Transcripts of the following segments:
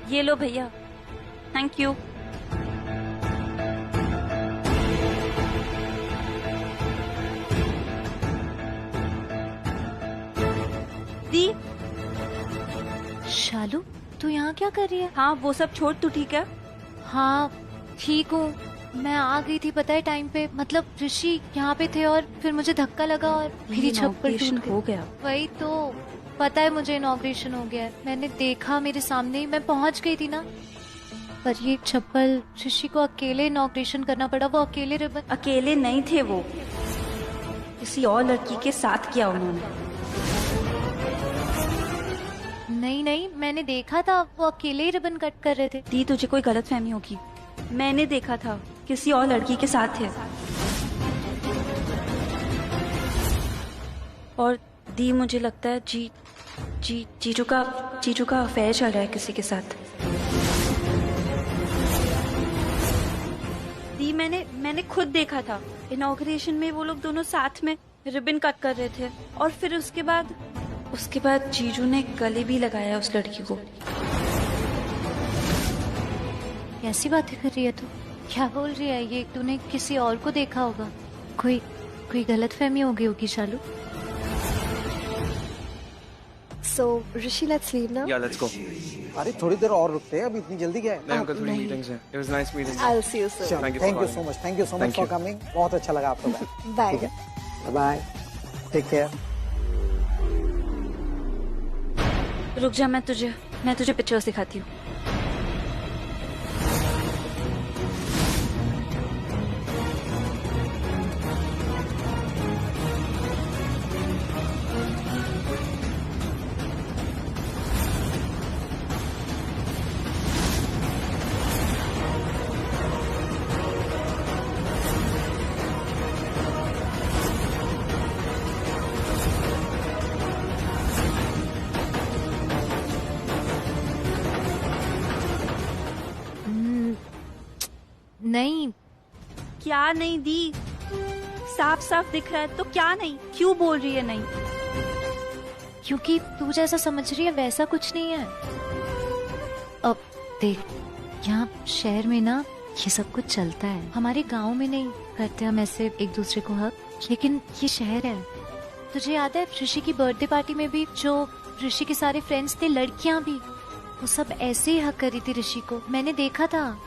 ये लो भैया, thank you. दी। शालू, तू यहाँ क्या कर रही है? हाँ वो सब छोड़, तू ठीक है? हाँ ठीक हूँ। मैं आ गई थी पता है टाइम पे, मतलब ऋषि यहाँ पे थे और फिर मुझे धक्का लगा और मेरी छप्पर टूट हो गया। वही तो, पता है मुझे इनॉग्रेशन हो गया है। मैंने देखा मेरे सामने ही, मैं पहुंच गई थी ना, पर ये छप्पर ऋषि को अकेले इनॉग्रेशन करना पड़ा। वो अकेले रिबन। अकेले नहीं थे वो, किसी और लड़की के साथ किया उन्होंने। नहीं नहीं, मैंने देखा था वो अकेले ही रिबन कट कर रहे थे। दी तुझे कोई गलतफहमी होगी, मैंने देखा था किसी और लड़की के साथ थे। और दी मुझे लगता है जीजू का अफेयर चल रहा है किसी के साथ। दी मैंने खुद देखा था, इनॉग्रेशन में वो लोग दोनों साथ में रिबन कट कर रहे थे और फिर उसके बाद जीजू ने गले भी लगाया उस लड़की को। कैसी बातें कर रही है तू? क्या बोल रही है ये? तूने किसी और को देखा होगा, कोई गलतफहमी हो गई होगी शालू। So, Rishi, let's leave now. Yeah, let's go. अरे थोड़ी देर और रुकते हैं, अभी इतनी जल्दी क्या है? नहीं अंकल, थोड़ी मीटिंग्स हैं। It was nice meeting you. I'll see you soon. Thank you so much. Thank you so much for coming. बहुत अच्छा लगा आपको। Bye. ठीक है, बाय, टेक केयर। रुक जा, मैं तुझे पिक्चर्स दिखाती हूँ। नहीं। क्या नहीं दी? साफ साफ दिख रहा है तो क्या नहीं? क्यों बोल रही है नहीं? क्योंकि तू जैसा समझ रही है वैसा कुछ नहीं है। अब देख, यहाँ शहर में ना ये सब कुछ चलता है। हमारे गांव में नहीं करते हम ऐसे एक दूसरे को हक, लेकिन ये शहर है। तुझे याद है ऋषि की बर्थडे पार्टी में भी जो ऋषि के सारे फ्रेंड्स थे, लड़कियां भी, वो सब ऐसे ही हक कर रही थी ऋषि को। मैंने देखा था।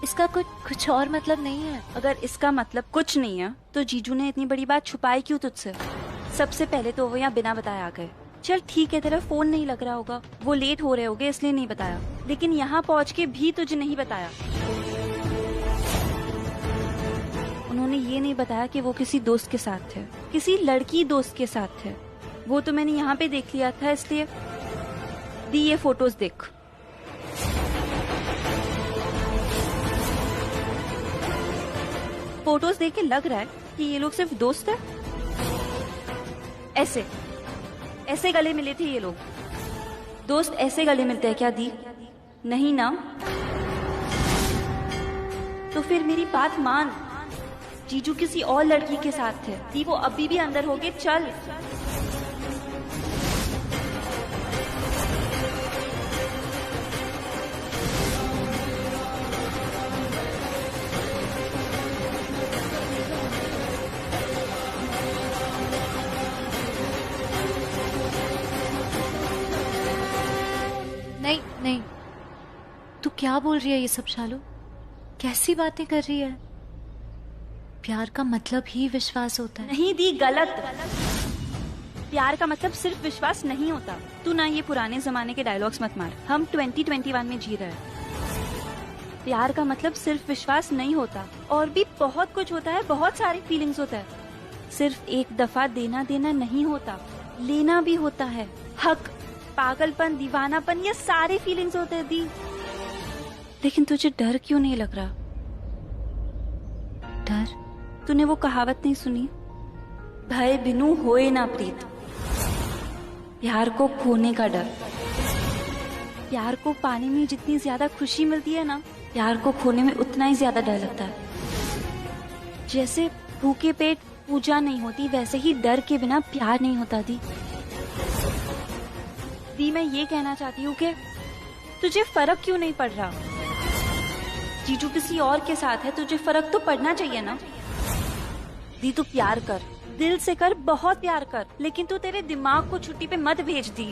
इसका कुछ और मतलब नहीं है। अगर इसका मतलब कुछ नहीं है तो जीजू ने इतनी बड़ी बात छुपाई क्यों तुझसे? सबसे पहले तो वो यहाँ बिना बताए आ गए। चल ठीक है, तेरा फोन नहीं लग रहा होगा, वो लेट हो रहे होगे इसलिए नहीं बताया, लेकिन यहाँ पहुँच के भी तुझे नहीं बताया। उन्होंने ये नहीं बताया कि वो किसी दोस्त के साथ थे, किसी लड़की दोस्त के साथ थे। वो तो मैंने यहाँ पे देख लिया था, इसलिए दी ये फोटोज देख। फोटोज देख के लग रहा है कि ये लोग सिर्फ दोस्त है। ऐसे गले मिले थे ये लोग। दोस्त ऐसे गले मिलते हैं क्या दी? नहीं ना? तो फिर मेरी बात मान, जीजू किसी और लड़की के साथ थे। दी वो अभी भी अंदर होगे। चल नहीं, तू क्या बोल रही है ये सब शालू? कैसी बातें कर रही है? प्यार का मतलब ही विश्वास होता है। नहीं दी, गलत। प्यार का मतलब सिर्फ विश्वास नहीं होता। तू ना ये पुराने जमाने के डायलॉग्स मत मार, हम 2021 में जी रहे हैं। प्यार का मतलब सिर्फ विश्वास नहीं होता, और भी बहुत कुछ होता है, बहुत सारी फीलिंग्स होता है। सिर्फ एक दफा देना नहीं होता, लेना भी होता है। हक, पागलपन, दीवानापन, ये सारी फीलिंग्स होते हैं दी। लेकिन तुझे डर क्यों नहीं लग रहा? डर? तूने वो कहावत नहीं सुनी, भय बिनु होए ना प्रीत? प्यार को खोने का डर। प्यार को पाने में जितनी ज्यादा खुशी मिलती है ना, प्यार को खोने में उतना ही ज्यादा डर लगता है। जैसे भूखे पेट पूजा नहीं होती, वैसे ही डर के बिना प्यार नहीं होता दी। मैं ये कहना चाहती हूँ कि तुझे फर्क क्यों नहीं पड़ रहा? जीजू किसी और के साथ है, तुझे फर्क तो पड़ना चाहिए ना। दी तू प्यार कर, दिल से कर, बहुत प्यार कर, लेकिन तू तेरे दिमाग को छुट्टी पे मत भेज दी।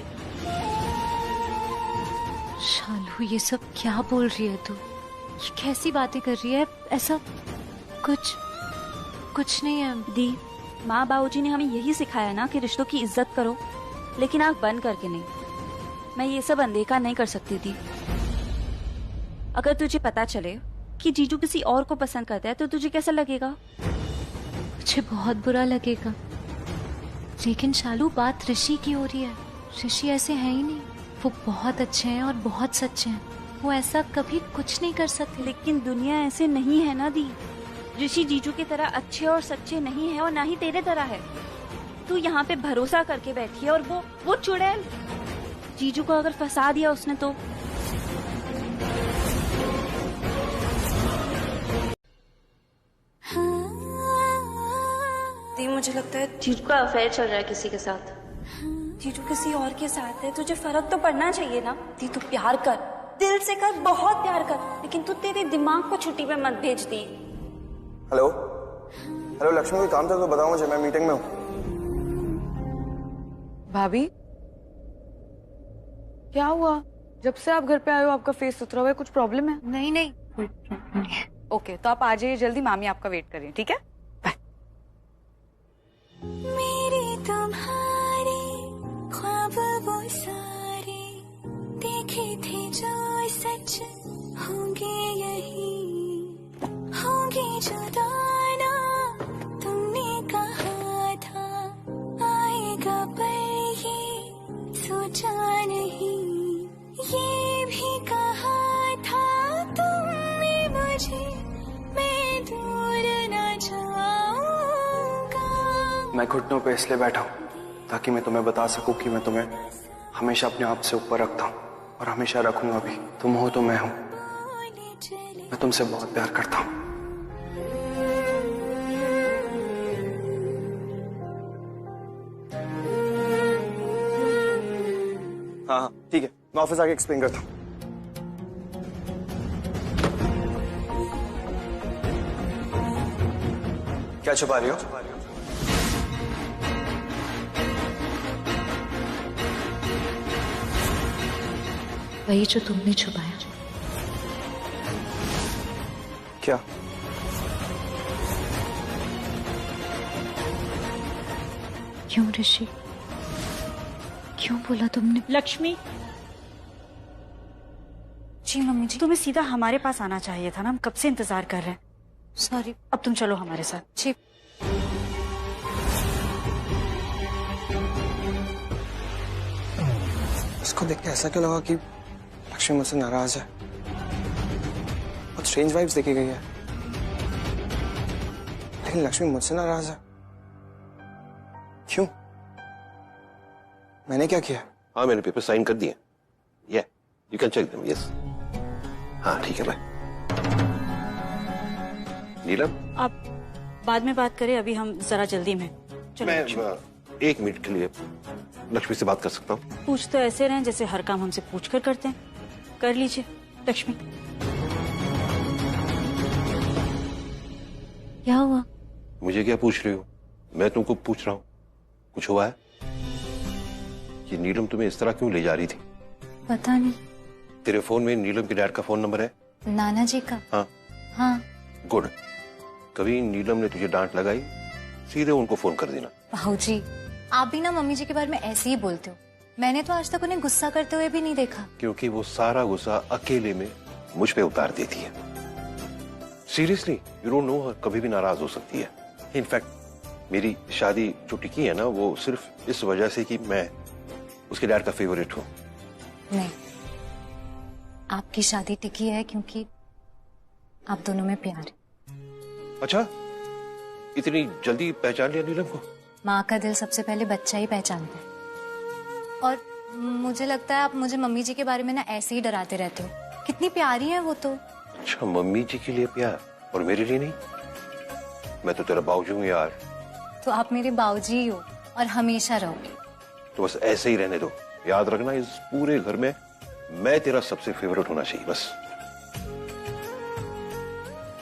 शालू ये सब क्या बोल रही है तू? ये कैसी बातें कर रही है? ऐसा कुछ नहीं है दी। माँ बाबूजी ने हमें यही सिखाया ना कि रिश्तों की इज्जत करो, लेकिन आंख बंद करके नहीं। मैं ये सब अनदेखा नहीं कर सकती थी। अगर तुझे पता चले कि जीजू किसी और को पसंद करता है तो तुझे कैसा लगेगा? मुझे बहुत बुरा लगेगा। लेकिन शालू बात ऋषि की हो रही है। ऋषि ऐसे है ही नहीं, वो बहुत अच्छे हैं और बहुत सच्चे हैं। वो ऐसा कभी कुछ नहीं कर सकते। लेकिन दुनिया ऐसे नहीं है ना दी। ऋषि जीजू की तरह अच्छे और सच्चे नहीं है और ना ही तेरे तरह है। तू यहाँ पे भरोसा करके बैठी है और वो चुड़ैल। जीजू को अगर फंसा दिया उसने तो दी, मुझे लगता है जीजू का अफेयर चल रहा है किसी के साथ। जीजू किसी और के साथ है, तुझे फर्क तो पड़ना चाहिए ना। दी तू प्यार कर, दिल से कर, बहुत प्यार कर, लेकिन तू तेरे दिमाग को छुट्टी पे मत भेज दी। हेलो लक्ष्मी, कोई काम था तो बताओ मुझे, मैं मीटिंग में हूँ। भाभी क्या हुआ? जब से आप घर पे आए हो आपका फेस सुथरा हुआ है, कुछ प्रॉब्लम है? नहीं। ओके, तो आप आ जाइए जल्दी, मामी आपका वेट कर रही है, ठीक है? बाय। मेरे तुम्हारे ख्वाब वो सारे देखे थे जो सच होंगे, यही होंगे जुदाना। तुमने कहा था आएगा पर ये सोचा नहीं, ये भी कहा था तुमने मुझे मैं दूर न जाऊंगा। मैं घुटनों पे इसलिए बैठा हूँ ताकि मैं तुम्हें बता सकूं कि मैं तुम्हें हमेशा अपने आप से ऊपर रखता हूँ और हमेशा रखूंगा भी। तुम हो तो मैं हूँ। मैं तुमसे बहुत प्यार करता हूँ। हाँ ठीक है, मैं ऑफिस आके एक्सप्लेन करता हूँ। क्या छुपा रही हो? वही जो तुमने छुपाया। क्या? क्यों ऋषि, क्यों बोला तुमने? लक्ष्मी जी मम्मी जी। तुम्हें सीधा हमारे पास आना चाहिए था ना, हम कब से इंतजार कर रहे हैं। सॉरी। अब तुम चलो हमारे साथ। जी। इसको देख के ऐसा क्यों लगा कि लक्ष्मी मुझसे नाराज है? बहुत स्ट्रेंज वाइब्स देखी गई है, लेकिन लक्ष्मी मुझसे नाराज है क्यों? मैंने क्या किया? हाँ, मैंने पेपर साइन कर दिए। You can check them. Yes, हाँ ठीक है भाई। नीलम, आप बाद में बात करें, अभी हम जरा जल्दी में। चलो मैं लक्ष्मी। 1 मिनट के लिए लक्ष्मी से बात कर सकता हूँ? पूछ तो ऐसे रहे जैसे हर काम हमसे पूछ कर करते हैं। कर लीजिए लक्ष्मी। क्या हुआ? मुझे क्या पूछ रही हो? मैं तुमको पूछ रहा हूँ, कुछ हुआ है? ये नीलम तुम्हें इस तरह क्यों ले जा रही थी? पता नहीं। तेरे फोन में नीलम के डैड का फोन नंबर है? नाना जी का? हाँ। गुड। कभी नीलम ने तुझे डांट लगाई, सीधे उनको फोन कर देना। भाऊजी, आप भी ना मम्मी जी के बारे में ऐसे ही बोलते हो। मैंने तो आज तक उन्हें गुस्सा करते हुए भी नहीं देखा। क्योंकि वो सारा गुस्सा अकेले में मुझ पे उतार देती है। सीरियसली, यू डोंट नो, कभी भी नाराज हो सकती है। इनफैक्ट मेरी शादी जो टिकी है ना, वो सिर्फ इस वजह से कि मैं उसके डैड का फेवरेट हूँ। नहीं, आपकी शादी टिकी है क्योंकि आप दोनों में प्यार है। अच्छा, इतनी जल्दी पहचान लिया नीलम को? माँ का दिल सबसे पहले बच्चा ही पहचानता है। और मुझे लगता है आप मुझे मम्मी जी के बारे में ना ऐसे ही डराते रहते हो। कितनी प्यारी है वो तो। अच्छा, मम्मी जी के लिए प्यार और मेरे लिए नहीं? मैं तो तेरा बावजू हूँ यार। तो आप मेरे बावजी ही हो और हमेशा रहोगे। तो बस ऐसे ही रहने दो। याद रखना, इस पूरे घर में मैं तेरा सबसे फेवरेट होना चाहिए बस।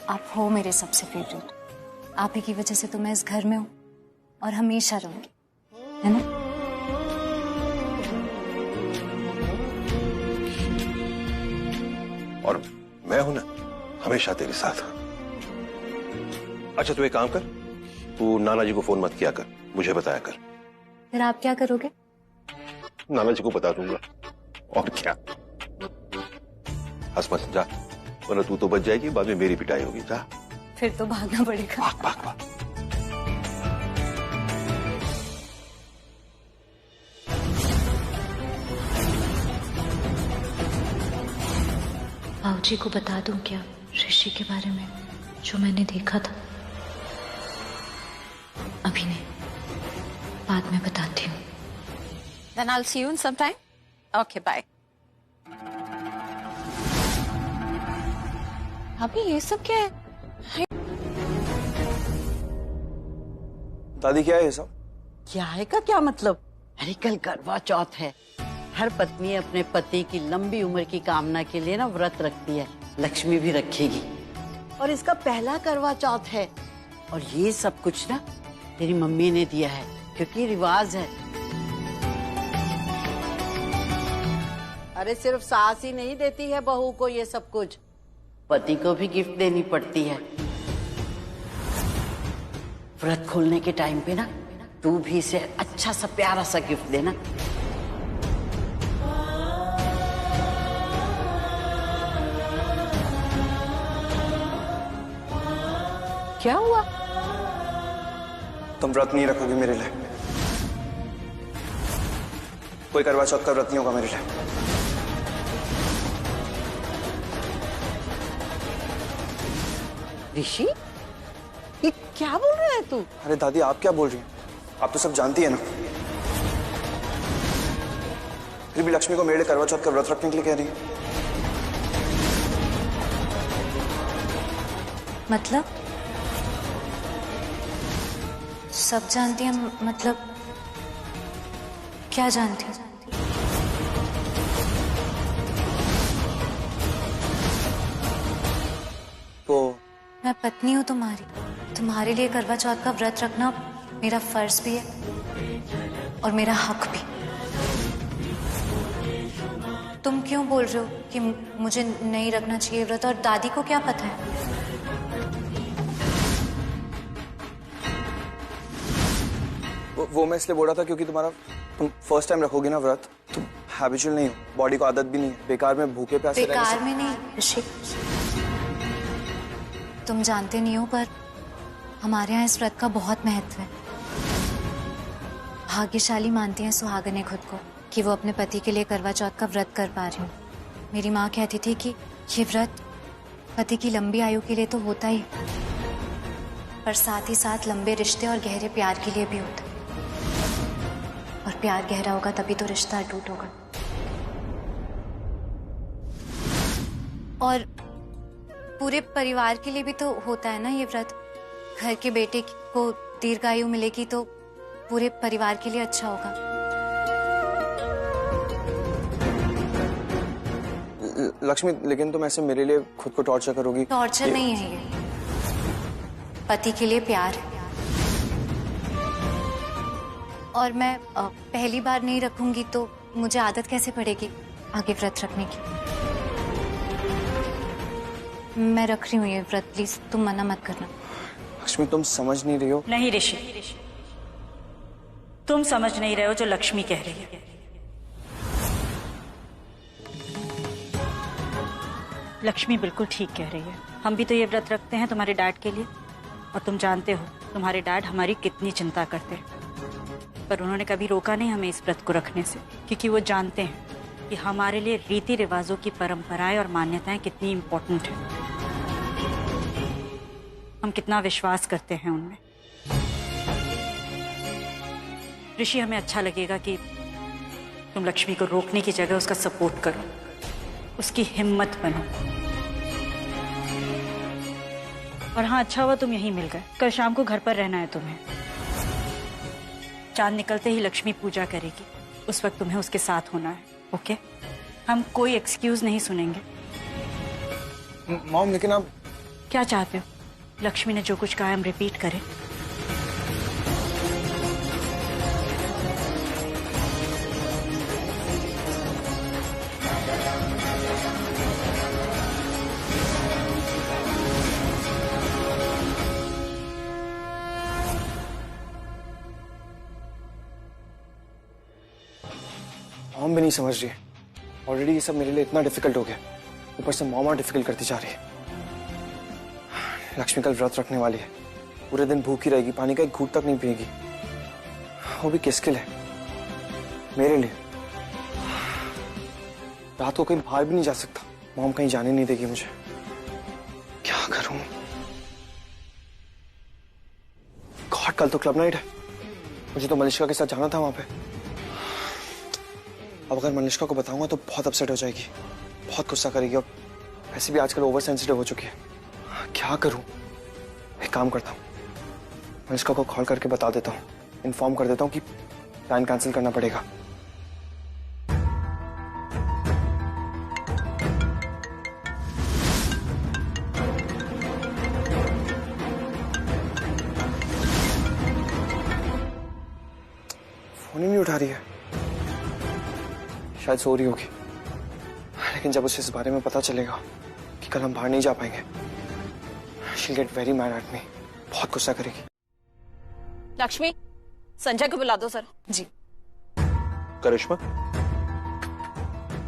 आप हो मेरे सबसे फेवरेट। आप ही की वजह से तो मैं इस घर में हूँ और हमेशा रहूंगी, है ना? और मैं हूं ना हमेशा तेरे साथ। अच्छा तू एक काम कर, तू नाना जी को फोन मत किया कर, मुझे बताया कर। फिर आप क्या करोगे? नाना जी को बता दूंगा और क्या। हंस मत जा, वरना तू तो बच जाएगी, बाद में मेरी पिटाई होगी। जा फिर तो भागना पड़ेगा। भाग भाग भाग। बाबूजी को बता दूं क्या ऋषि के बारे में, जो मैंने देखा था? अभी नहीं, बाद में बताती हूँ। Then I'll see you in some time. Okay, bye. अभी ये सब क्या है? दादी क्या है ये सब? क्या है का क्या मतलब? अरे कल करवा चौथ है। हर पत्नी अपने पति की लंबी उम्र की कामना के लिए ना व्रत रखती है। लक्ष्मी भी रखेगी और इसका पहला करवा चौथ है। और ये सब कुछ ना तेरी मम्मी ने दिया है, क्योंकि रिवाज है। अरे सिर्फ सास ही नहीं देती है बहू को ये सब कुछ, पति को भी गिफ्ट देनी पड़ती है। व्रत खोलने के टाइम पे ना तू भी इसे अच्छा सा प्यारा सा गिफ्ट देना। क्या हुआ? तुम व्रत नहीं रखोगी मेरे लिए? कोई करवा चौथ का व्रत नहीं होगा मेरे लिए। ऋषि, ये क्या बोल रहा है तू? अरे दादी आप क्या बोल रही हैं? आप तो सब जानती है ना। फिर भी लक्ष्मी को मेरे लिए करवा चौथ का व्रत रखने के लिए कह रही है। मतलब सब जानती हैं? मतलब क्या जानती हैं? तो मैं पत्नी हूँ तुम्हारी, तुम्हारे लिए करवा चौथ का व्रत रखना मेरा फर्ज भी है और मेरा हक भी। तुम क्यों बोल रहे हो कि मुझे नहीं रखना चाहिए व्रत? और दादी को क्या पता है? वो मैं इसलिए बोल रहा था क्योंकि तुम फर्स्ट टाइम रखोगी ना व्रत, तुम हैबिचुअल नहीं हो, बॉडी को आदत भी नहीं है। बेकार में भूखे प्यासे रहने से। बेकार में नहीं ऋषि, तुम जानते नहीं हो पर हमारे यहाँ इस व्रत का बहुत महत्व है। भाग्यशाली मानती हैं सुहागनें खुद को कि वो अपने पति के लिए करवा चौथ का व्रत कर पा रही हूँ। मेरी माँ कहती थी कि ये व्रत पति की लंबी आयु के लिए तो होता ही, पर साथ ही साथ लंबे रिश्ते और गहरे प्यार के लिए भी होता है। और प्यार गहरा होगा तभी तो रिश्ता अटूट होगा। और पूरे परिवार के लिए भी तो होता है ना ये व्रत। घर के बेटे को दीर्घायु मिलेगी तो पूरे परिवार के लिए अच्छा होगा। लक्ष्मी, लेकिन तुम ऐसे मेरे लिए खुद को टॉर्चर करोगी? टॉर्चर नहीं है ये, पति के लिए प्यार है। और मैं पहली बार नहीं रखूंगी तो मुझे आदत कैसे पड़ेगी आगे व्रत रखने की? मैं रख रही हूँ ये व्रत, प्लीज तुम मना मत करना। लक्ष्मी तुम समझ नहीं रही हो। नहीं ऋषि, तुम समझ नहीं रहे हो जो लक्ष्मी कह रही है। लक्ष्मी बिल्कुल ठीक कह रही है। हम भी तो ये व्रत रखते हैं तुम्हारे डैड के लिए, और तुम जानते हो तुम्हारे डैड हमारी कितनी चिंता करते हैं। पर उन्होंने कभी रोका नहीं हमें इस व्रत को रखने से, क्योंकि वो जानते हैं कि हमारे लिए रीति रिवाजों की परंपराएं और मान्यताएं कितनी इम्पोर्टेंट है। हम कितना विश्वास करते हैं उनमें। ऋषि, हमें अच्छा लगेगा कि तुम लक्ष्मी को रोकने की जगह उसका सपोर्ट करो, उसकी हिम्मत बनो। और हाँ, अच्छा हुआ तुम यहीं मिल गए। कल शाम को घर पर रहना है तुम्हें। चांद निकलते ही लक्ष्मी पूजा करेगी, उस वक्त तुम्हें उसके साथ होना है। ओके? हम कोई एक्सक्यूज नहीं सुनेंगे। मॉम लेकिन आप क्या चाहते हो? लक्ष्मी ने जो कुछ कहा हम रिपीट करें? मॉम भी नहीं समझ रही है। ऑलरेडी ये सब मेरे लिए इतना डिफिकल्ट हो गया, ऊपर से मॉम और डिफिकल्ट करती जा रही है। लक्ष्मी कल व्रत रखने वाली है, पूरे दिन भूखी रहेगी, पानी का एक घूंट तक नहीं पिएगी, वो भी किसके लिए? मेरे लिए। रात को कहीं बाहर भी नहीं जा सकता, मॉम कहीं जाने नहीं देगी मुझे। क्या करूं? गॉड, कल तो क्लब नाइट है, मुझे तो मलिश्का के साथ जाना था वहां पे। अब अगर मलिश्का को बताऊंगा तो बहुत अपसेट हो जाएगी, बहुत गुस्सा करेगी। अब वैसे भी आजकल ओवर सेंसिटिव हो चुकी है। क्या करूं? एक काम करता हूं, मलिश्का को कॉल करके बता देता हूं, इन्फॉर्म कर देता हूं कि प्लान कैंसिल करना पड़ेगा। फोन ही नहीं उठा रही है, शायद सो रही होगी। लेकिन जब उसे इस बारे में पता चलेगा कि कल हम बाहर नहीं जा पाएंगे, she'll get very mad at me, बहुत गुस्सा करेगी। लक्ष्मी, संजय को बुला दो सर। जी। करिश्मा,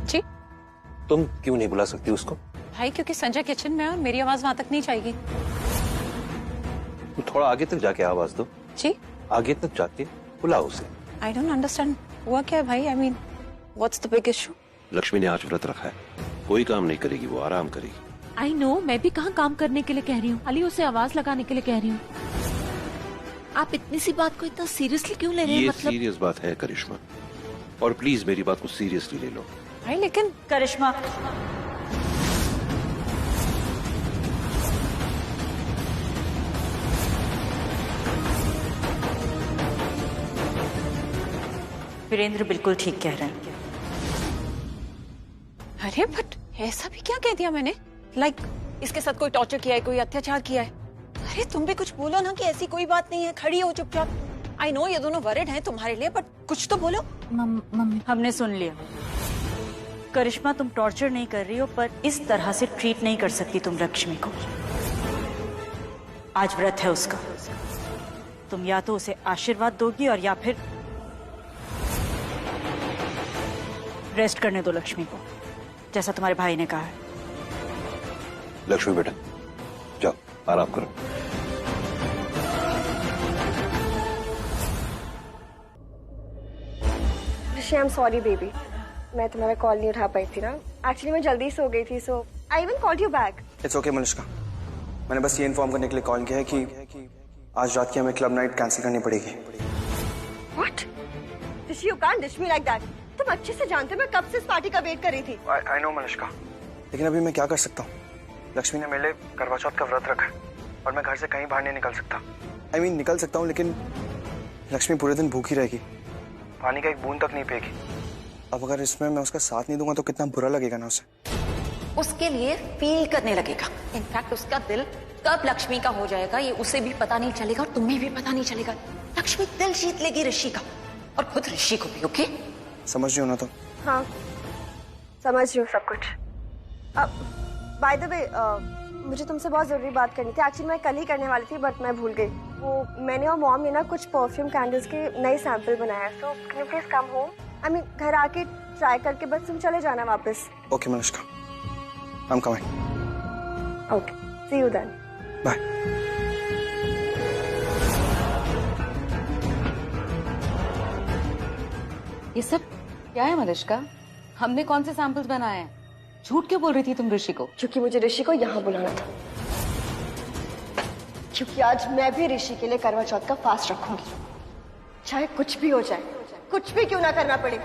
जी तुम क्यों नहीं बुला सकती उसको? भाई, क्योंकि संजय किचन में है और मेरी आवाज वहां तक नहीं जाएगी। तुम थोड़ा आगे तक जाके आवाज दो। जी, आगे तक जाके बुलाओ उसे। आई डोंट अंडरस्टैंड, हुआ क्या है भाई? I mean, what's the big issue? Lakshmi ने आज व्रत रखा है, कोई काम नहीं करेगी, वो आराम करेगी। आई नो, मैं भी कहाँ काम करने के लिए कह रही हूँ, खाली उसे आवाज लगाने के लिए कह रही हूँ। आप इतनी सी बात को इतना सीरियसली क्यों ले रहे हैं? ये मतलब सीरियस बात है करिश्मा, और प्लीज मेरी बात को सीरियसली ले लो। भाई लेकिन करिश्मा, वीरेंद्र बिल्कुल ठीक कह रहे हैं। अरे बट ऐसा भी क्या कह दिया मैंने? लाइक इसके साथ कोई टॉर्चर किया है, कोई अत्याचार किया है? अरे तुम भी कुछ बोलो ना कि ऐसी कोई बात नहीं है, खड़ी हो चुपचाप। आई नो ये दोनों वरिड हैं तुम्हारे लिए, बट कुछ तो बोलो। मम्मी, हमने सुन लिया। करिश्मा, तुम टॉर्चर नहीं कर रही हो, पर इस तरह से ट्रीट नहीं कर सकती तुम लक्ष्मी को। आज व्रत है उसका, तुम या तो उसे आशीर्वाद दोगी और या फिर रेस्ट करने दो लक्ष्मी को, जैसा तुम्हारे भाई ने कहा है। लक्ष्मी बेटा, जाओ आराम करो। ऋषि, आई एम सॉरी बेबी, मैं तुम्हारा कॉल नहीं उठा पाई थी ना। एक्चुअली मैं जल्दी सो गई थी, so I even called you back. It's okay Malishka, मैंने बस ये इन्फॉर्म करने के लिए कॉल किया है कि आज रात की हमें क्लब नाइट कैंसिल करनी पड़ेगी। What? Rishi, you can't dish me like that. तुम अच्छे से जानते हो मैं कब से इस पार्टी का वेट कर रही थी। आई नो मलिश्का, लेकिन अभी मैं क्या कर सकता हूँ? लक्ष्मी ने मेरे लिए करवा चौथ का व्रत रखा है और मैं घर से कहीं बाहर नहीं निकल सकता। I mean, निकल सकता हूँ, लेकिन लक्ष्मी पूरे दिन भूखी रहेगी, पानी का एक बूंद तक नहीं पिएगी। अब अगर इसमें मैं उसका साथ नहीं दूंगा तो कितना बुरा लगेगा ना उसे। उसके लिए फील करने लगेगा। इनफैक्ट उसका दिल कब लक्ष्मी का हो जाएगा ये उसे भी पता नहीं चलेगा और तुम्हें भी पता नहीं चलेगा। लक्ष्मी दिल जीत लेगी ऋषि का, और खुद ऋषि को भी। ओके, समझ रही हो ना तुम? हाँ, समझ रही हूँ सब कुछ। अब बाय द वे, मुझे तुमसे बहुत जरूरी बात करनी थी। एक्चुअली मैं कल ही करने वाली थी, बट मैं भूल गई। वो मैंने और मॉम ने ना कुछ परफ्यूम कैंडल्स के नए सैंपल बनाया है, so can you please come home? I mean, घर आके ट्राई करके बस तुम चले जाना वापस। Okay Manushka, I am coming. Okay, see you then. Bye. ये सब क्या है मलिश्का? हमने कौन से सैंपल्स बनाए हैं? झूठ क्यों बोल रही थी तुम ऋषि को? क्योंकि मुझे ऋषि को यहाँ बुलाना था, क्योंकि आज मैं भी ऋषि के लिए करवा चौथ का फास्ट रखूंगी, चाहे कुछ भी हो जाए, कुछ भी क्यों ना करना पड़े,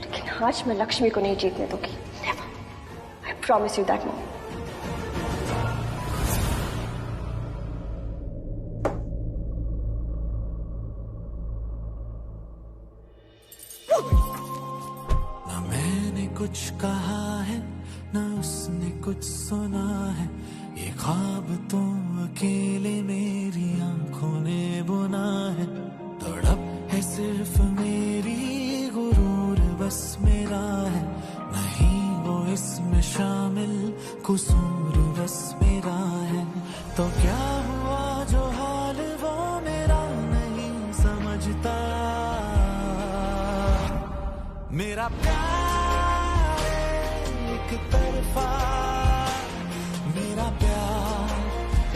लेकिन आज मैं लक्ष्मी को नहीं जीतने दूंगी। I promise you that mom. ना मैंने कुछ कहा है न उसने कुछ सुना है, ये ख्वाब तो अकेले मेरी आंखों ने बुना है। तड़प है सिर्फ मेरी, गुरूर बस मेरा है, नहीं वो इसमें शामिल, कसूर बस मेरा है। तो क्या हुआ जो हाल वो मेरा नहीं समझता, मेरा प्यार एक तरफा, मेरा प्यार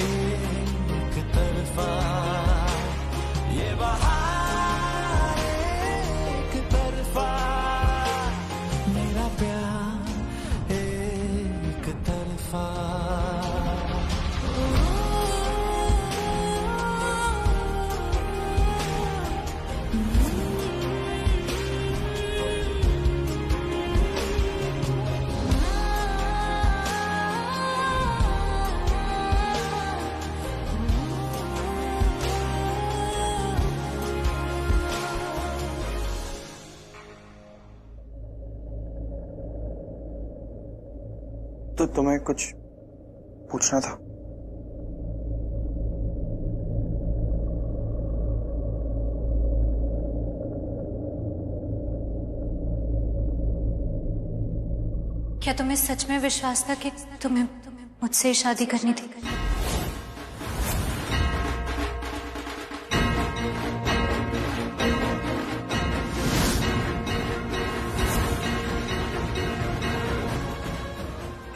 एक तरफा, ये बहार एक तरफा, मेरा प्यार एक तरफा। तो तुम्हें कुछ पूछना था। क्या तुम्हें सच में विश्वास था कि तुम्हें मुझसे शादी करनी थी?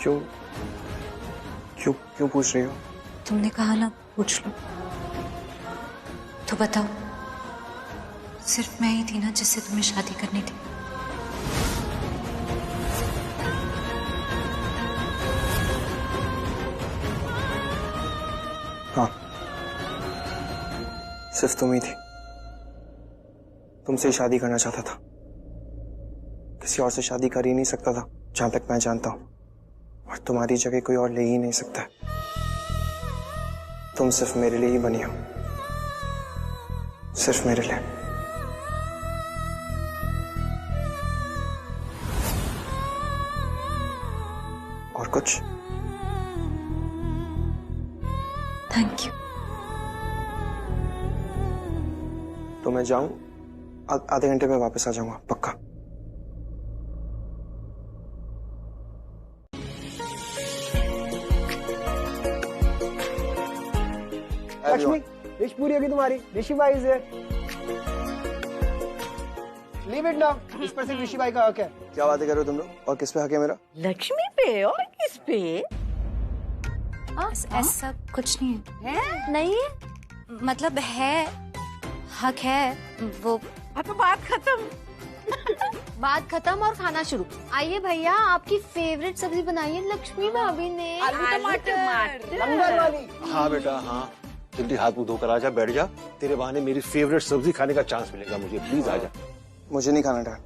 क्यों क्यों क्यों पूछ रही हो? तुमने कहा ना पूछ लो, तो बताओ, सिर्फ मैं ही थी ना जिससे तुम्हें शादी करनी थी? हाँ, सिर्फ तुम ही थी। तुमसे शादी करना चाहता था, किसी और से शादी कर ही नहीं सकता था जहां तक मैं जानता हूं, और तुम्हारी जगह कोई और ले ही नहीं सकता। तुम सिर्फ मेरे लिए ही बनी हो, सिर्फ मेरे लिए। और कुछ? Thank you. तो मैं जाऊं, आधे घंटे में वापस आ जाऊंगा पक्का। लक्ष्मी, विश पूरी होगी तुम्हारी। ऋषि भाई is here. Leave it now. इस पर सिर्फ ऋषि भाई का हक है। क्या बातें कर रहे हो तुम लोग? और किस पे हक है मेरा? लक्ष्मी पे और किस पे? ऐसा कुछ नहीं है। नहीं है, मतलब है, हक है वो। तो बात खत्म। बात खत्म और खाना शुरू। आइए भैया, आपकी फेवरेट सब्जी बनाई है लक्ष्मी भाभी ने। आलू टमाटर। लंगर वाली। हाँ बेटा हाँ, जल्दी हाथ मुंह धोकर आजा, बैठ जा। तेरे बहाने मेरी फेवरेट सब्जी खाने का चांस मिलेगा मुझे। प्लीज आजा। मुझे नहीं खाना डैड।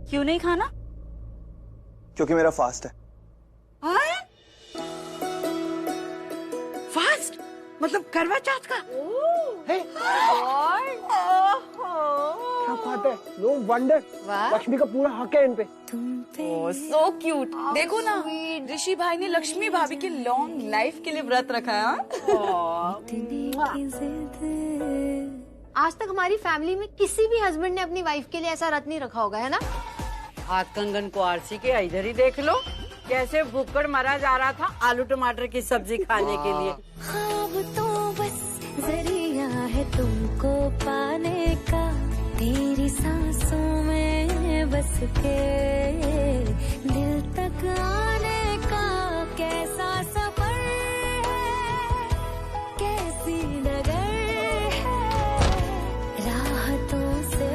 क्यों नहीं खाना? क्योंकि मेरा फास्ट है। फास्ट मतलब करवा चौथ का? क्या बात है, नो वंडर। लक्ष्मी का पूरा हक है इन पे। So cute. देखो ना, ऋषि भाई ने लक्ष्मी भाभी की लॉन्ग लाइफ के लिए व्रत रखा है। आज तक हमारी फैमिली में किसी भी हस्बैंड ने अपनी वाइफ के लिए ऐसा व्रत नहीं रखा होगा, है ना? हाथ कंगन को आरसी के इधर ही देख लो, कैसे भूखड़ मरा जा रहा था आलू टमाटर की सब्जी खाने के लिए। ख्वाब तो बस जरिया है तुमको पाने का, तेरी सांसों में बस के दिल तक आने का। कैसा सफर है, कैसी नगर है, राहतों से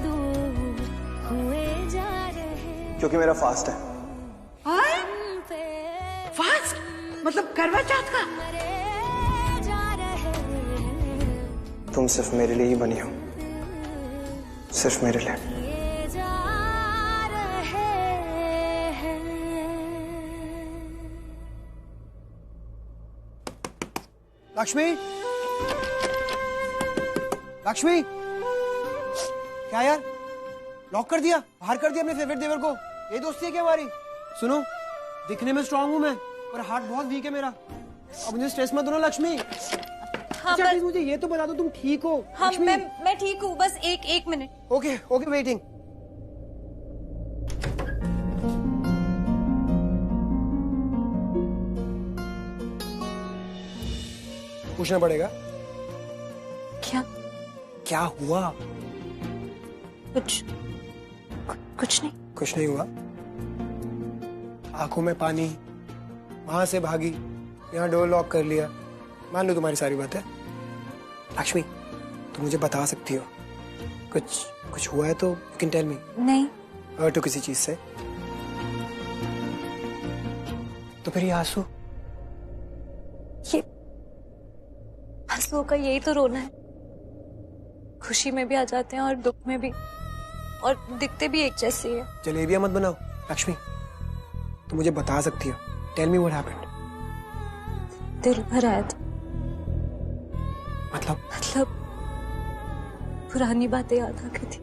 दूर हुए जा रहे। क्योंकि मेरा फास्ट है। फास्ट मतलब करवा चौथ का? तुम सिर्फ मेरे लिए ही बनी हो, सिर्फ मेरे लिए। लक्ष्मी, लक्ष्मी, क्या यार, लॉक कर दिया, बाहर कर दिया अपने फेवरेट देवर को? ये दोस्ती है क्या हमारी? सुनो, दिखने में स्ट्रांग हूं मैं, पर हार्ट बहुत वीक है मेरा। अब मुझे स्ट्रेस मत दो ना लक्ष्मी। हाँ, अच्छा, प्लीज मुझे ये तो बता दो तुम ठीक हो? हाँ, लक्ष्मी? मैं ठीक हूँ, बस एक मिनट। Okay okay, waiting. पूछना पड़ेगा। क्या? क्या हुआ? कुछ नहीं। कुछ नहीं हुआ? आंखों में पानी, वहां से भागी, यहाँ डोर लॉक कर लिया, मान लो तुम्हारी सारी बातें। लक्ष्मी, तुम मुझे बता सकती हो, कुछ हुआ है तो यू कैन टेल मी। नहीं। हर्ट हो किसी चीज से? तो फिर ये आंसू? ये आंसुओं का यही तो रोना है। खुशी में भी आ जाते हैं और दुख में भी, और दिखते भी एक जैसे है। जलेबियां मत बनाओ लक्ष्मी, तुम मुझे बता सकती हो। Tell me what happened. दिल भर आया था। मतलब पुरानी बातें याद आ गई थी।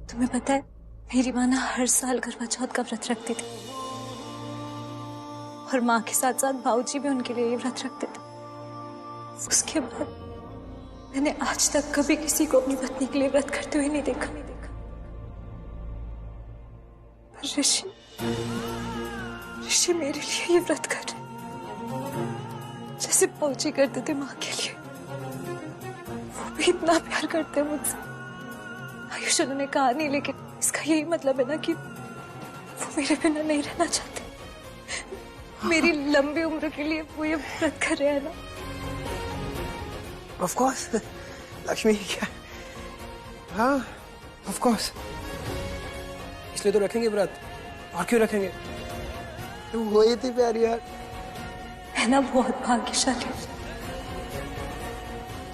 तुम्हें पता है, मेरी माँ ना हर साल करवा चौथ का व्रत रखती थी, और माँ के साथ साथ भाऊजी भी उनके लिए ये व्रत रखते थे। उसके बाद मैंने आज तक कभी किसी को अपनी पत्नी के लिए व्रत करते हुए नहीं देखा। पर ऋषि मेरे लिए ये व्रत कर रहे, जैसे भाऊजी करते थे माँ के लिए। वो भी इतना प्यार करते हैं मुझसे। आयुष उन्होंने कहा नहीं, लेकिन इसका यही मतलब है ना कि वो मेरे बिना नहीं रहना चाहते। मेरी लंबी उम्र के लिए वो ये व्रत कर रहे हैं ना। ऑफ कोर्स लक्ष्मी, क्या? हाँ ऑफ कोर्स, इसलिए तो रखेंगे व्रत, और क्यों रखेंगे? तुम हो ही थी प्यारी यार। मैं ना बहुत भाग्यशाली हूँ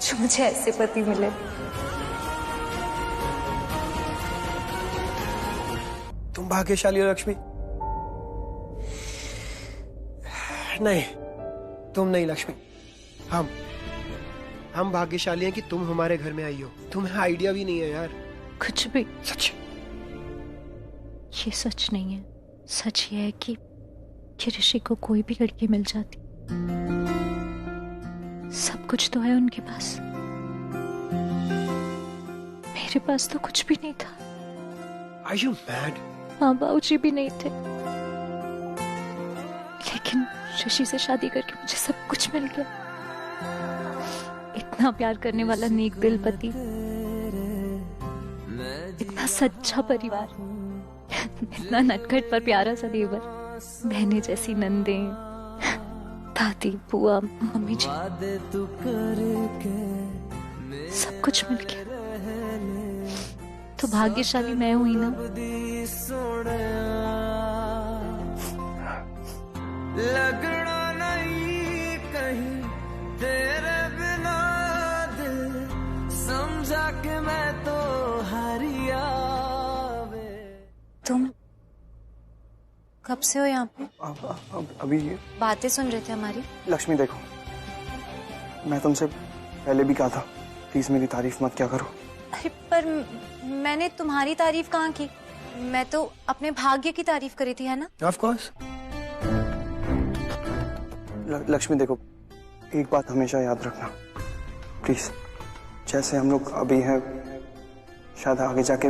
जो मुझे ऐसे पति मिले। तुम भाग्यशाली हो लक्ष्मी? नहीं, तुम नहीं लक्ष्मी, हम भाग्यशाली हैं कि तुम हमारे घर में आई हो। तुम्हें आइडिया भी नहीं है यार। कुछ भी। सच? ये सच नहीं है। सच ये है कि ऋषि को कोई भी लड़की मिल जाती। सब कुछ तो है उनके पास, मेरे पास तो कुछ भी नहीं था। Are you mad? माँ बाबूजी भी नहीं थे, लेकिन ऋषि से शादी करके मुझे सब कुछ मिल गया। इतना प्यार करने वाला नेक दिल पति, इतना सच्चा परिवार, इतना नटखट पर प्यारा सा देवर, बहनें जैसी नंदे, दादी, बुआ, मम्मी जी, सब कुछ मिल गया। तो भाग्यशाली मैं हुई ना। लगना नहीं कहीं तेरे बिना दिल, समझा के मैं तो हारिया। तुम कब से हो यहाँ पे? अभी बातें सुन रहे थे हमारी। लक्ष्मी देखो, मैं तुमसे पहले भी कहा था, प्लीज मेरी तारीफ मत क्या करो। अरे पर मैंने तुम्हारी तारीफ कहाँ की? मैं तो अपने भाग्य की तारीफ करी थी, है ना? Of course. लक्ष्मी देखो, एक बात हमेशा याद रखना प्लीज, जैसे हम लोग अभी हैं, शायद आगे जाके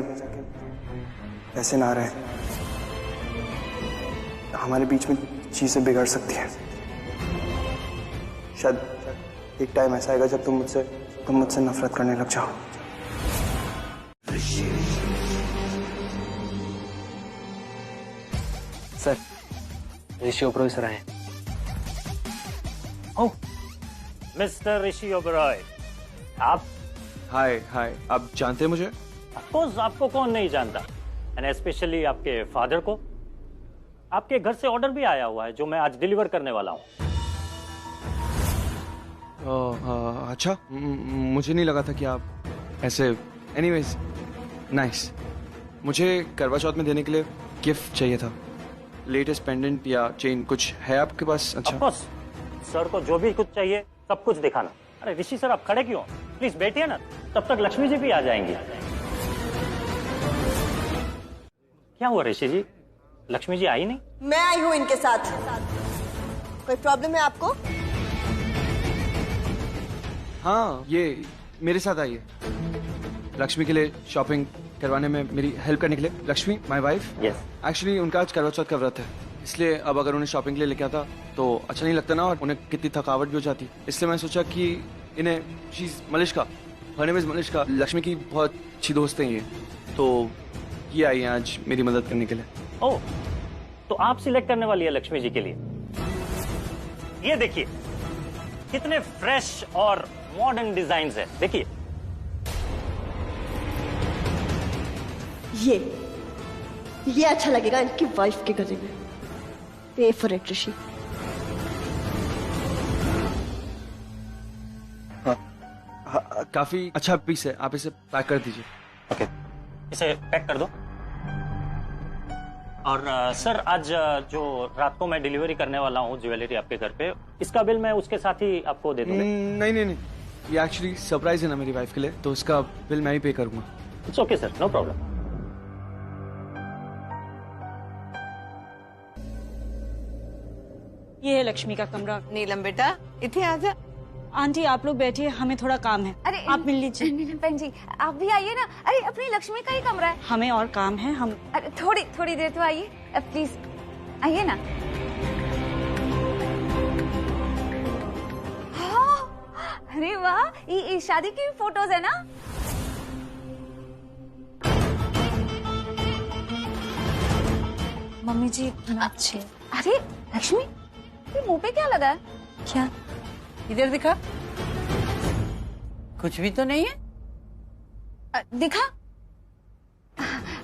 ऐसे ना रहे। हमारे बीच में चीजें बिगड़ सकती हैं। शायद एक टाइम ऐसा आएगा जब तुम मुझसे नफरत करने लग जाओ। सर, ऋषि ओबरॉय सर आए। ओह, मिस्टर ऋषि ओबरॉय, आप? हाय, आप जानते हैं मुझे? ऑफ कोर्स, आपको कौन नहीं जानता, एंड स्पेशली आपके फादर को। आपके घर से ऑर्डर भी आया हुआ है जो मैं आज डिलीवर करने वाला हूँ। अच्छा, मुझे नहीं लगा था कि आप ऐसे। Anyways, nice. मुझे करवा चौथ में देने के लिए गिफ्ट चाहिए था, लेटेस्ट पेंडेंट या चेन कुछ है आपके पास? अच्छा, ऑफ कोर्स, सर को जो भी कुछ चाहिए सब कुछ दिखाना। अरे ऋषि सर, आप खड़े क्यों? प्लीज बैठिए ना, तब तक लक्ष्मी जी भी आ जाएंगी। क्या हुआ ऋषि जी, लक्ष्मी जी आई नहीं? मैं आई हूँ इनके साथ। कोई प्रॉब्लम है आपको? हाँ, ये मेरे साथ आई है लक्ष्मी के लिए शॉपिंग करवाने में मेरी हेल्प करने के लिए। Lakshmi my wife. Yes. Actually उनका आज करवा चौथ का व्रत है, इसलिए अब अगर उन्हें शॉपिंग के लिए लेके आता तो अच्छा नहीं लगता ना, और उन्हें कितनी थकावट भी हो जाती। इसलिए मैं सोचा कि इन्हें शीज Malishka, her name is Malishka, Lakshmi की बहुत अच्छी दोस्त है ये, तो ये आई है आज मेरी मदद करने के लिए। ओह, तो आप सिलेक्ट करने वाली है लक्ष्मी जी के लिए। ये देखिए कितने फ्रेश और मॉडर्न डिजाइन है, देखिए। ये अच्छा लगेगा इनकी वाइफ के गले में। पे फॉर इट ऋषि। हाँ, काफी अच्छा पीस है, आप इसे पैक कर दीजिए। ओके, इसे पैक कर दो। और सर, आज जो रात को मैं डिलीवरी करने वाला हूँ ज्वेलरी आपके घर पे, इसका बिल मैं उसके साथ ही आपको दे दूंगा। नहीं, ये एक्चुअली सरप्राइज है ना मेरी वाइफ के लिए, तो उसका बिल मैं ही पे करूंगा। It's okay sir, no problem. ये है लक्ष्मी का कमरा। नीलम बेटा, इतने आजा। आंटी आप लोग बैठिए, हमें थोड़ा काम है। अरे आप मिल लीजिए। नीलम बहन जी, आप भी आइए ना। अरे अपनी लक्ष्मी का ही कमरा है। हमें और काम है, हम। अरे थोड़ी देर तो आइए, प्लीज आइए ना। हाँ, अरे वाह, ये शादी की फोटोज है ना। मम्मी जी अच्छे। अरे लक्ष्मी, ये मुंह पे क्या लगा है? क्या? इधर दिखा। कुछ भी तो नहीं है। दिखा?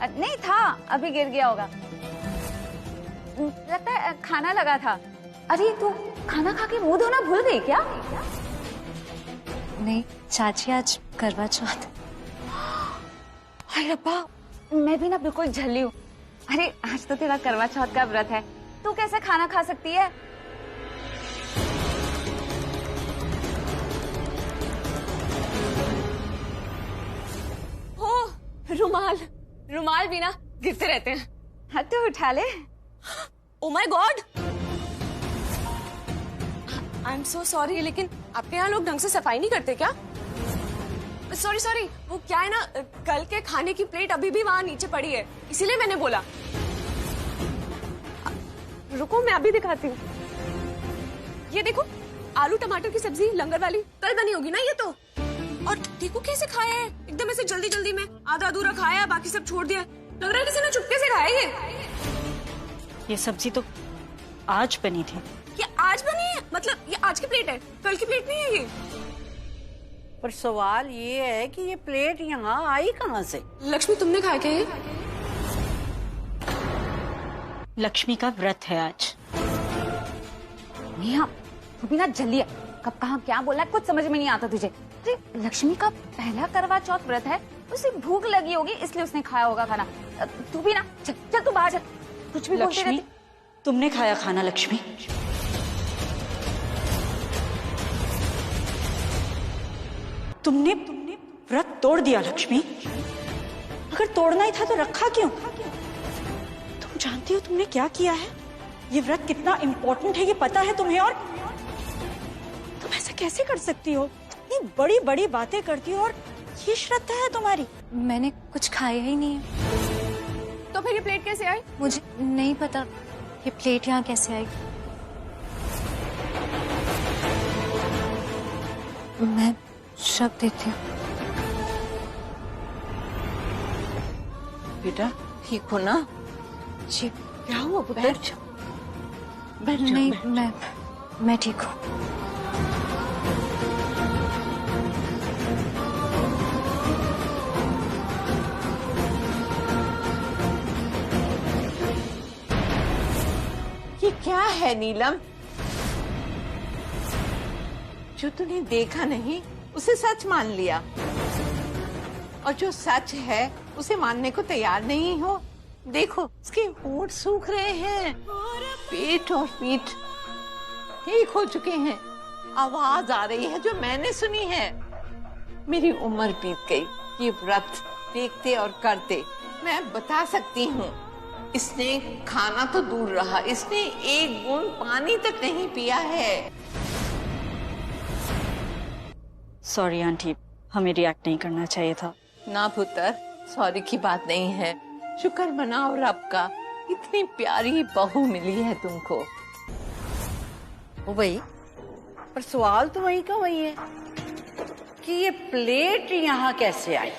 नहीं था, अभी गिर गया होगा। लगता है खाना लगा था। अरे तू खाना खा के मुंह धोना भूल गई क्या? नहीं चाची, आज करवा चौथ। हाय रब्बा, मैं भी ना बिल्कुल झल्ली हूँ। अरे आज तो तेरा करवा चौथ का व्रत है, तू कैसे खाना खा सकती है? रुमाल भी ना गिरते रहते हैं। हाँ तो उठा ले। Oh my God, I am so sorry, लेकिन आपके यहाँ लोग ढंग से सफाई नहीं करते क्या? सॉरी, वो क्या है ना, कल के खाने की प्लेट अभी भी वहाँ नीचे पड़ी है, इसीलिए मैंने बोला। रुको मैं अभी दिखाती हूँ। ये देखो, आलू टमाटर की सब्जी लंगर वाली कल बनी होगी ना ये तो। और देखो कैसे खाया है, एकदम ऐसे जल्दी में आधा अधूरा खाया है, बाकी सब छोड़ दिया। लग रहा है किसी ने चुपके से खाया ये सब्जी तो आज बनी थी। ये आज बनी है? मतलब ये आज की प्लेट है, कल की प्लेट नहीं है ये। पर सवाल ये है कि ये प्लेट यहाँ आई कहाँ से? लक्ष्मी तुमने खाया क्या ये? लक्ष्मी का व्रत है आज। नेहा, तू भी ना जल्दी है, कब कहाँ क्या बोला है कुछ समझ में नहीं आता तुझे। अरे लक्ष्मी का पहला करवा चौथ व्रत है, उसे भूख लगी होगी इसलिए उसने खाया होगा खाना। तू भी ना चल तू बाहर चल, कुछ भी बोलती रहती। तुमने खाया खाना लक्ष्मी? तुमने व्रत तोड़ दिया लक्ष्मी। अगर तोड़ना ही था तो रखा क्यों? तुम जानती हो तुमने क्या किया है? ये व्रत कितना इम्पोर्टेंट है ये पता है तुम्हें? और तुम ऐसा कैसे कर सकती हो? इतनी बड़ी बड़ी बातें करती हो और ये श्रद्धा है तुम्हारी? मैंने कुछ खाया ही नहीं है। तो फिर ये प्लेट कैसे आई? मुझे नहीं पता ये प्लेट यहाँ कैसे आई। मैं शक देती हूँ। बेटा ठीक हो ना? जी। क्या हुआ पुत्र? बैठ जाओ। नहीं मैं ठीक हूँ। ये क्या है नीलम? जो तूने देखा नहीं उसे सच मान लिया, और जो सच है उसे मानने को तैयार नहीं हो। देखो उसके होंठ सूख रहे हैं, पेट और पीठ ठीक हो चुके हैं। आवाज आ रही है जो मैंने सुनी है। मेरी उम्र बीत गई, ये व्रत देखते और करते। मैं बता सकती हूँ, इसने खाना तो दूर रहा, इसने एक बूंद पानी तक नहीं पिया है। सॉरी आंटी, हमें रिएक्ट नहीं करना चाहिए था। ना पुत्र, सॉरी की बात नहीं है। शुक्र मनाओ रब का, इतनी प्यारी बहू मिली है तुमको। ओ भाई, पर सवाल तो वही का वही है कि ये प्लेट यहाँ कैसे आई?